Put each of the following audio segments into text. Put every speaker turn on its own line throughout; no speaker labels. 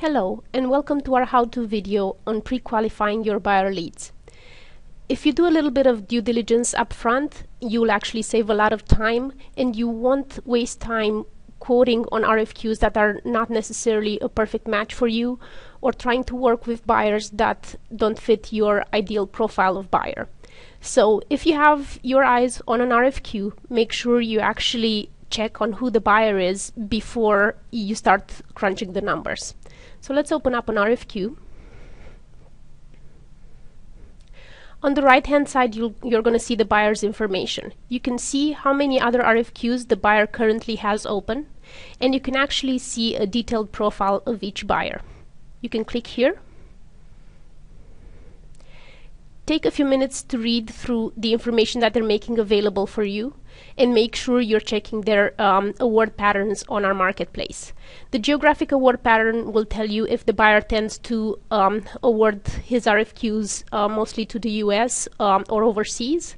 Hello and welcome to our how-to video on pre-qualifying your buyer leads. If you do a little bit of due diligence up front, you'll actually save a lot of time and you won't waste time quoting on RFQs that are not necessarily a perfect match for you or trying to work with buyers that don't fit your ideal profile of buyer. So if you have your eyes on an RFQ, make sure you actually check on who the buyer is before you start crunching the numbers. So let's open up an RFQ. On the right hand side you're going to see the buyer's information. You can see how many other RFQs the buyer currently has open, and you can actually see a detailed profile of each buyer. You can click here. Take a few minutes to read through the information that they're making available for you and make sure you're checking their award patterns on our marketplace. The geographic award pattern will tell you if the buyer tends to award his RFQs mostly to the US or overseas,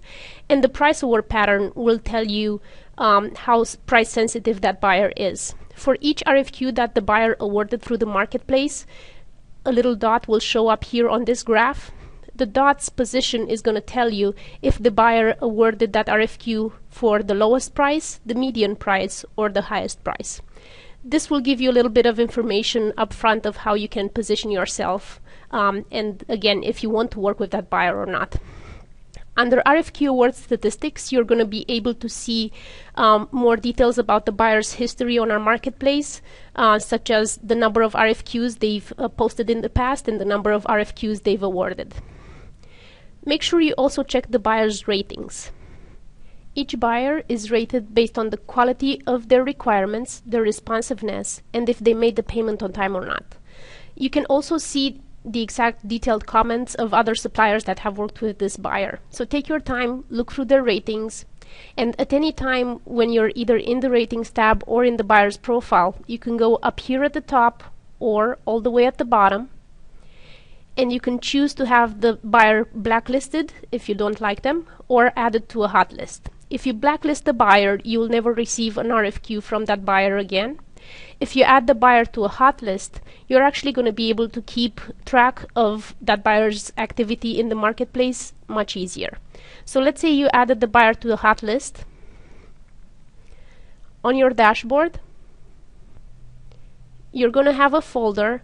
and the price award pattern will tell you how price sensitive that buyer is. For each RFQ that the buyer awarded through the marketplace, a little dot will show up here on this graph. The dot's position is going to tell you if the buyer awarded that RFQ for the lowest price, the median price, or the highest price. This will give you a little bit of information up front of how you can position yourself and again, if you want to work with that buyer or not. Under RFQ award statistics, you're going to be able to see more details about the buyer's history on our marketplace, such as the number of RFQs they've posted in the past and the number of RFQs they've awarded. Make sure you also check the buyer's ratings. Each buyer is rated based on the quality of their requirements, their responsiveness, and if they made the payment on time or not. You can also see the exact detailed comments of other suppliers that have worked with this buyer. So take your time, look through their ratings, and at any time when you're either in the ratings tab or in the buyer's profile, you can go up here at the top or all the way at the bottom, and you can choose to have the buyer blacklisted if you don't like them or added to a hot list. If you blacklist the buyer, you will never receive an RFQ from that buyer again. If you add the buyer to a hot list, you're actually going to be able to keep track of that buyer's activity in the marketplace much easier. So let's say you added the buyer to the hot list. On your dashboard, you're going to have a folder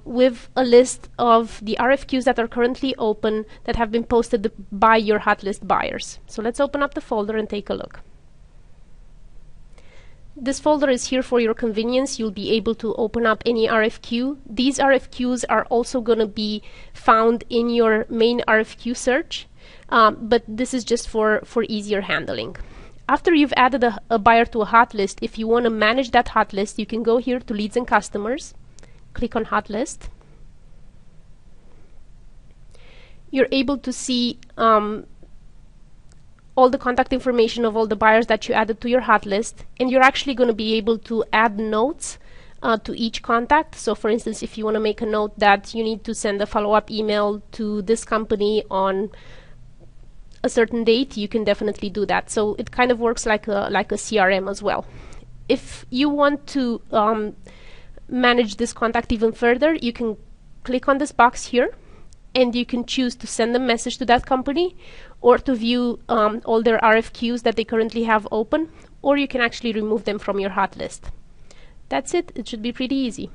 with a list of the RFQs that are currently open that have been posted by your hot list buyers. So let's open up the folder and take a look. This folder is here for your convenience. You'll be able to open up any RFQ. These RFQs are also going to be found in your main RFQ search, but this is just for easier handling. After you've added a buyer to a hot list, if you want to manage that hot list, you can go here to Leads and Customers, click on Hot List. You're able to see all the contact information of all the buyers that you added to your hot list, and you're actually going to be able to add notes to each contact. So for instance, if you want to make a note that you need to send a follow-up email to this company on a certain date, you can definitely do that. So it kind of works like a CRM as well. If you want to manage this contact even further, you can click on this box here and you can choose to send a message to that company or to view all their RFQs that they currently have open, or you can actually remove them from your hot list. That's it. It should be pretty easy.